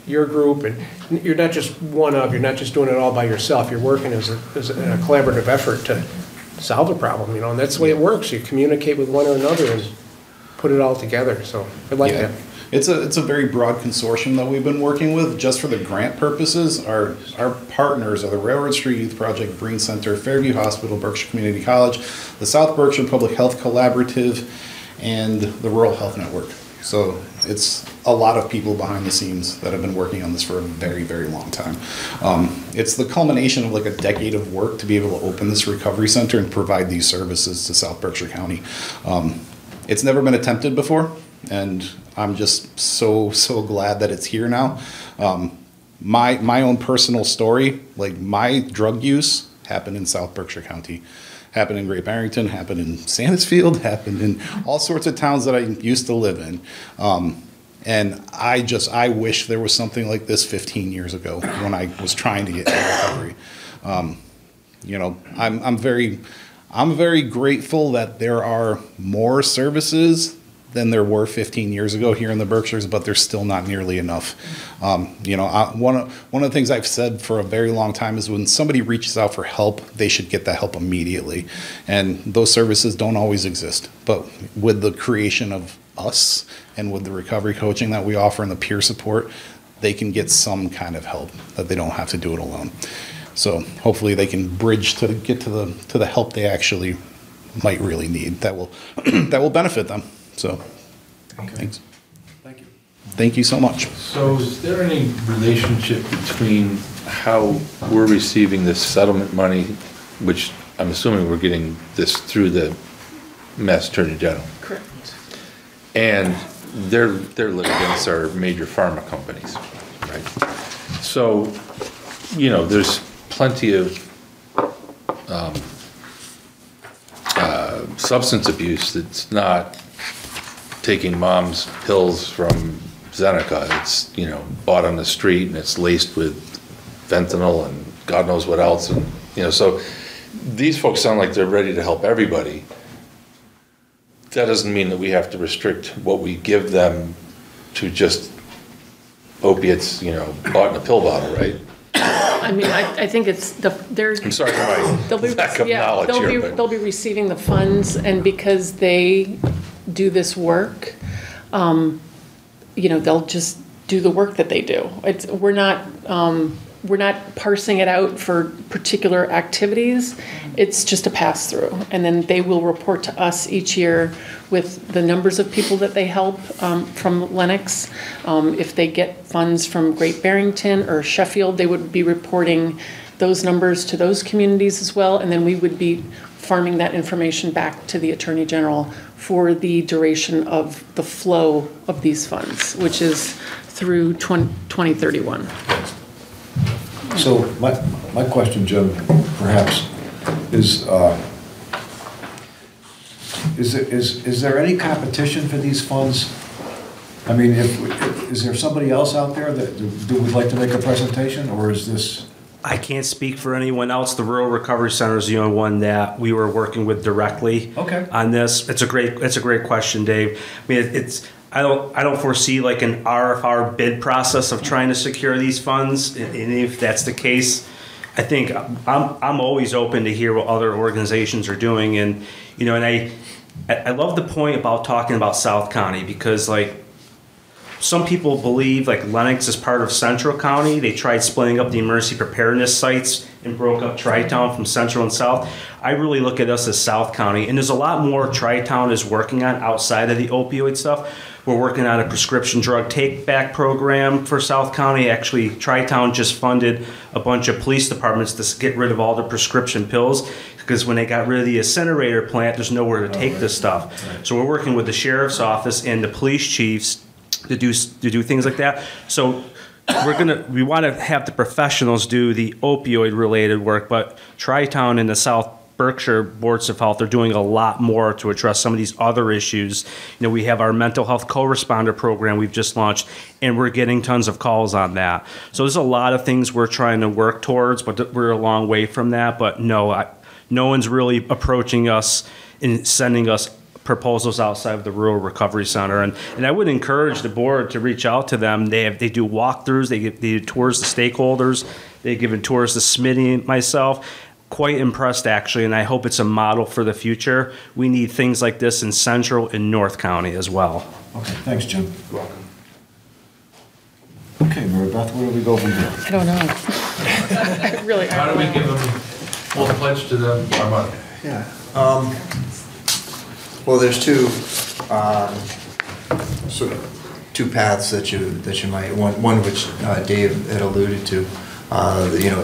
your group, and you're not just you're not just doing it all by yourself. You're working as a collaborative effort to solve a problem, you know, and that's the way it works. You communicate with one another and put it all together. So I like that. It's a very broad consortium that we've been working with just for the grant purposes. Our partners are the Railroad Street Youth Project, Breen Center, Fairview Hospital, Berkshire Community College, the South Berkshire Public Health Collaborative, and the Rural Health Network. So it's a lot of people behind the scenes that have been working on this for a very, very long time. It's the culmination of like a decade of work to be able to open this recovery center and provide these services to South Berkshire County. It's never been attempted before, and I'm just so glad that it's here now. My own personal story, like my drug use happened in South Berkshire County. Happened in Great Barrington, happened in Sandusfield, happened in all sorts of towns that I used to live in. And I wish there was something like this 15 years ago when I was trying to get into recovery. You know, I'm very grateful that there are more services than there were 15 years ago here in the Berkshires, but there's still not nearly enough. You know, one of the things I've said for a very long time is when somebody reaches out for help, they should get that help immediately. And those services don't always exist. But with the creation of us and with the recovery coaching that we offer and the peer support, they can get some kind of help that they don't have to do it alone. So hopefully they can bridge to get to the help they actually might really need. That will that will benefit them. So thanks. Thank you. Thank you so much. So is there any relationship between how we're receiving this settlement money, which I'm assuming we're getting this through the Mass Attorney General? Correct. And their litigants are major pharma companies, right? So, you know, there's plenty of substance abuse that's not taking mom's pills from Zeneca. It's, you know, bought on the street and it's laced with fentanyl and God knows what else. And, you know, so these folks sound like they're ready to help everybody. That doesn't mean that we have to restrict what we give them to just opiates, you know, bought in a pill bottle, right? I mean, I think it's I'm sorry for my lack of knowledge here, but. They'll be receiving the funds, and because they do this work, you know, they'll just do the work that they do. We're not parsing it out for particular activities. It's just a pass-through. And then they will report to us each year with the numbers of people that they help from Lenox. If they get funds from Great Barrington or Sheffield, they would be reporting those numbers to those communities as well. And then we would be farming that information back to the Attorney General for the duration of the flow of these funds, which is through 2031. So my question, Jim, perhaps, is there any competition for these funds? I mean, is there somebody else out there that would like to make a presentation, or is this? I can't speak for anyone else. The Rural Recovery Center is the only one that we were working with directly on this. It's a great question, Dave. I mean, I don't foresee like an RFR bid process of trying to secure these funds, and if that's the case, I think I'm always open to hear what other organizations are doing, and you know, and I love the point about talking about South County, because like some people believe like Lenox is part of Central County. They tried splitting up the emergency preparedness sites and broke up Tri-Town from Central and South. I really look at us as South County, and there's a lot more Tri-Town is working on outside of the opioid stuff. We're working on a prescription drug take-back program for South County. Actually, Tri-Town just funded a bunch of police departments to get rid of all the prescription pills, because when they got rid of the incinerator plant, there's nowhere to take this stuff. So we're working with the sheriff's office and the police chiefs to do things like that. So we want to have the professionals do the opioid related work, but Tri-Town and the South Berkshire Boards of Health are doing a lot more to address some of these other issues. You know, we have our mental health co-responder program we've just launched, and we're getting tons of calls on that. So there's a lot of things we're trying to work towards, but we're a long way from that. But no one's really approaching us and sending us proposals outside of the Rural Recovery Center, and I would encourage the board to reach out to them. They do walkthroughs, they do tours to stakeholders, they give tours to Smitty and myself. Quite impressed actually, and I hope it's a model for the future. We need things like this in Central and North County as well. Okay, thanks, Jim. You're welcome. Okay, Mary Beth, where do we go from here? I don't know. Really, how do we give them, we'll pledge to them our money? Yeah. Well, there's two sort of two paths that you might one which Dave had alluded to. You know,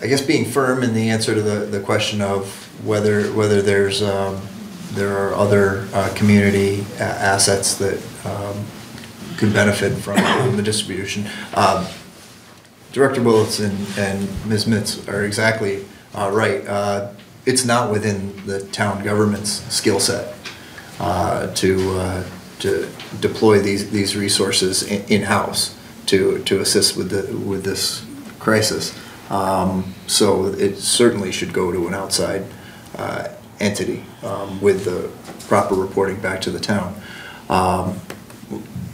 I guess being firm in the answer to the question of whether there are other community assets that could benefit from the distribution. Director Willits and Ms. Mitz are exactly right. It's not within the town government's skill set to deploy these resources in-house to assist with this crisis. So it certainly should go to an outside entity with the proper reporting back to the town.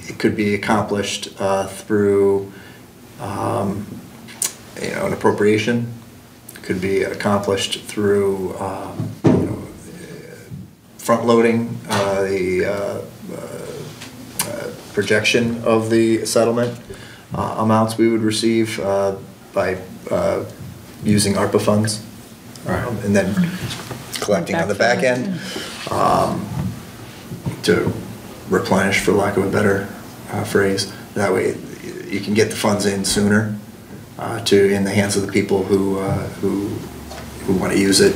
It could be accomplished through an appropriation. Could be accomplished through front-loading the projection of the settlement amounts we would receive. using ARPA funds, and then collecting on the back end to replenish, for lack of a better phrase. That way, you can get the funds in sooner in the hands of the people who want to use it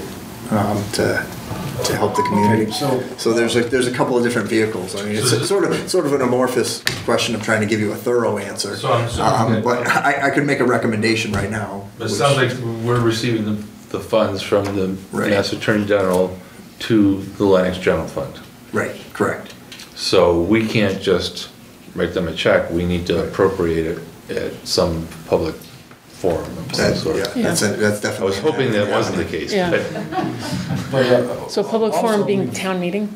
to help the community. So there's a couple of different vehicles. I mean, it's sort of an amorphous question. I'm trying to give you a thorough answer. But I could make a recommendation right now. But it sounds like we're receiving the funds from the Mass Attorney General to the Lenox General Fund. Right, correct. So we can't just write them a check. We need to appropriate it at some public forum of some sort. That's definitely. I was hoping that wasn't the case. Yeah. So public forum being town meeting?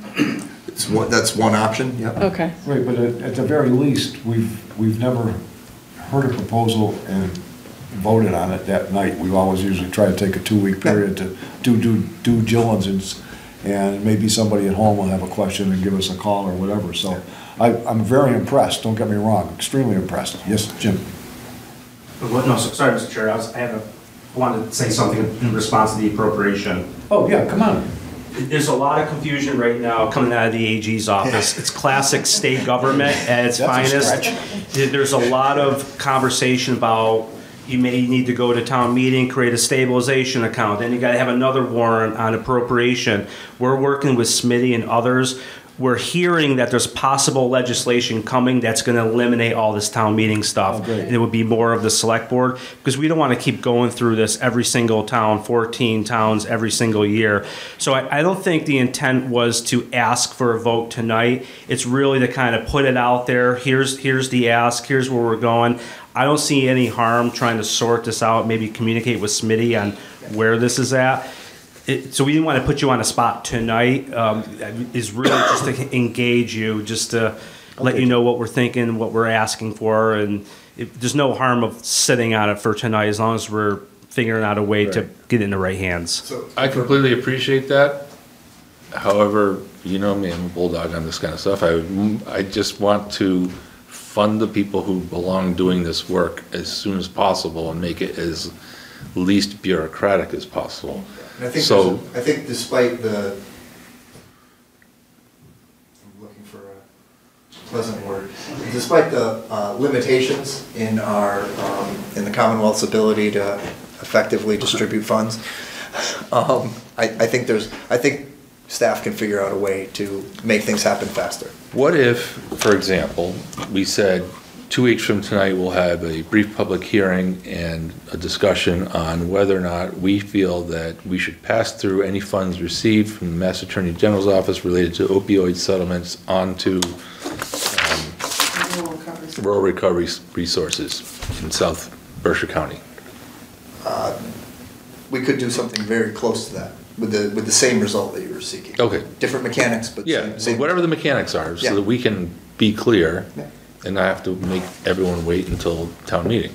That's one option, yeah. Okay. Right, but at the very least, we've never heard a proposal and voted on it that night. We've always usually tried to take a 2-week period to do due diligence, and maybe somebody at home will have a question and give us a call or whatever. So I'm very impressed, don't get me wrong, extremely impressed. Yes, Jim? No, sorry, Mr. Chair, I wanted to say something in response to the appropriation. Oh, yeah, come on. There's a lot of confusion right now coming out of the AG's office. It's classic state government at its finest. There's a lot of conversation about you may need to go to town meeting, create a stabilization account, then you gotta have another warrant on appropriation. We're working with Smitty and others. We're hearing that there's possible legislation coming that's going to eliminate all this town meeting stuff. And it would be more of the select board, because we don't want to keep going through this every single town, 14 towns every single year. So I don't think the intent was to ask for a vote tonight. It's really to kind of put it out there. Here's the ask. Here's where we're going. I don't see any harm trying to sort this out, maybe communicate with Smitty on where this is at. So we didn't want to put you on a spot tonight. Is really just to engage you, just to let you know what we're thinking, what we're asking for, and there's no harm of sitting on it for tonight as long as we're figuring out a way to get it in the right hands. So I completely appreciate that. However, you know me, I'm a bulldog on this kind of stuff. I just want to fund the people who belong doing this work as soon as possible and make it as least bureaucratic as possible. And I think so, I think despite the, I'm looking for a pleasant word, despite the limitations in our in the Commonwealth's ability to effectively distribute funds, I think staff can figure out a way to make things happen faster. what if, for example, we said 2 weeks from tonight we'll have a brief public hearing and a discussion on whether or not we feel that we should pass through any funds received from the Mass Attorney General's office related to opioid settlements onto rural recovery resources in South Berkshire County. We could do something very close to that with the same result that you were seeking. Okay. Different mechanics, but same whatever the mechanics are, so that we can be clear and not have to make everyone wait until town meeting.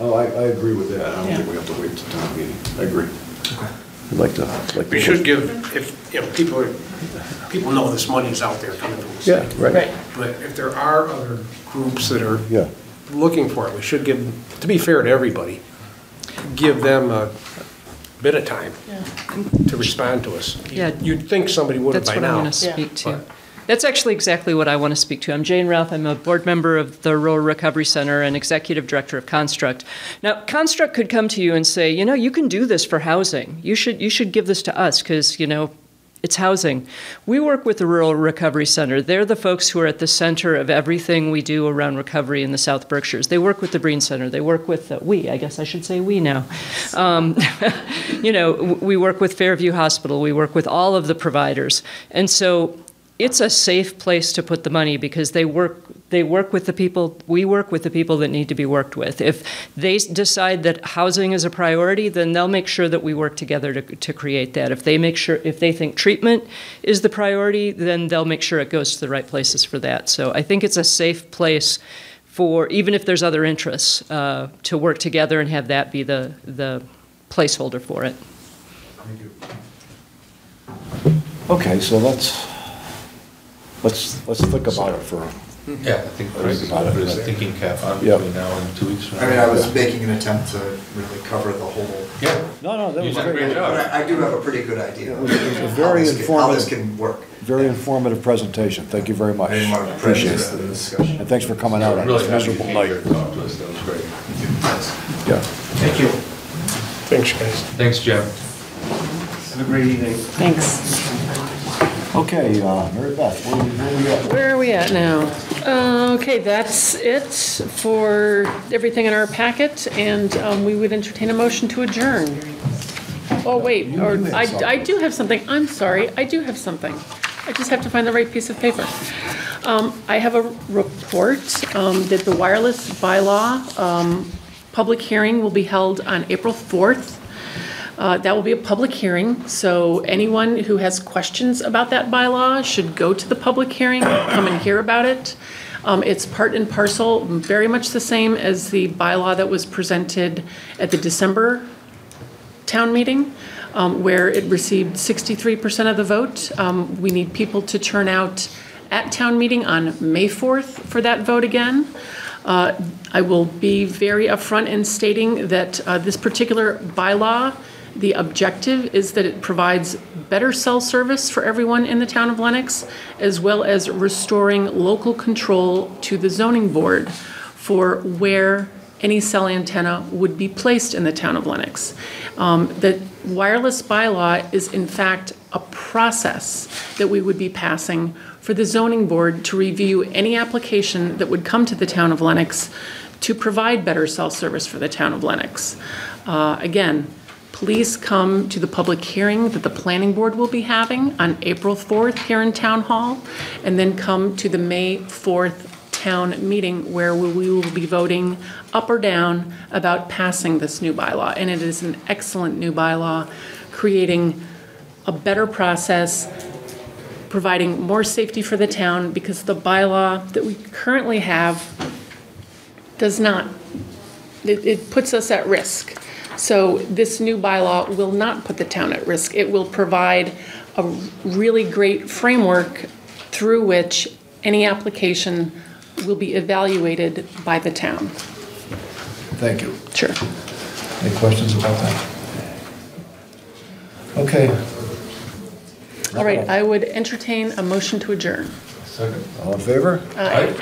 Oh, I agree with that. I don't think we have to wait until town meeting. I agree. Okay. I'd like to. We should give, if people know this money is out there coming to us. Yeah, right. But if there are other groups that are looking for it, we should give, to be fair to everybody, give them a bit of time to respond to us. You'd think somebody would have by now. That's what I want to speak to. That's actually exactly what I want to speak to. I'm Jane Ralph. I'm a board member of the Rural Recovery Center and executive director of Construct. Now, Construct could come to you and say, you know, you can do this for housing. You should give this to us because, you know, it's housing. We work with the Rural Recovery Center. They're the folks who are at the center of everything we do around recovery in the South Berkshires. They work with the Breen Center. They work with, I guess I should say we now. You know, we work with Fairview Hospital. We work with all of the providers. And so it's a safe place to put the money because they work with the people, we work with the people that need to be worked with. If they decide that housing is a priority, then they'll make sure that we work together to create that. If they think treatment is the priority, then they'll make sure it goes to the right places for that. So I think it's a safe place for, even if there's other interests, to work together and have that be the placeholder for it. Thank you. Okay, so let's think about it for Yeah, I think Craig is going to put his thinking cap on Yep. between now and 2 weeks from now. I mean, I was making an attempt to really cover the whole. Yeah. No, that You was did a great. great job. But I do have a pretty good idea It was a very how this informative, can work. very informative presentation. Thank you very much. I didn't want to Appreciate prejudice the it. discussion. And thanks for coming out on Really this happy miserable you night. came here to talk to us. That was great. Yeah. Thank you. Thanks, guys. Thanks, Jim. Have a great evening. Thanks. Okay, Mary Beth, where are we at? Where are we at now? Okay, that's it for everything in our packet, and we would entertain a motion to adjourn. Oh, wait, or I do have something. I'm sorry, I do have something. I just have to find the right piece of paper. I have a report that the wireless bylaw public hearing will be held on April 4th. That will be a public hearing, so anyone who has questions about that bylaw should go to the public hearing, come and hear about it. It's part and parcel, very much the same as the bylaw that was presented at the December town meeting, where it received 63% of the vote. We need people to turn out at town meeting on May 4th for that vote again. I will be very upfront in stating that this particular bylaw, the objective is that it provides better cell service for everyone in the town of Lenox, as well as restoring local control to the zoning board for where any cell antenna would be placed in the town of Lenox. The wireless bylaw is in fact a process that we would be passing for the zoning board to review any application that would come to the town of Lenox to provide better cell service for the town of Lenox. Again, please come to the public hearing that the planning board will be having on April 4th here in Town Hall, and then come to the May 4th town meeting where we will be voting up or down about passing this new bylaw. And it is an excellent new bylaw, creating a better process, providing more safety for the town, because the bylaw that we currently have does not, it puts us at risk. So this new bylaw will not put the town at risk. It will provide a really great framework through which any application will be evaluated by the town. Thank you. Sure. Any questions about that? Okay. All right, I would entertain a motion to adjourn. Second. All in favor? Aye. Aye.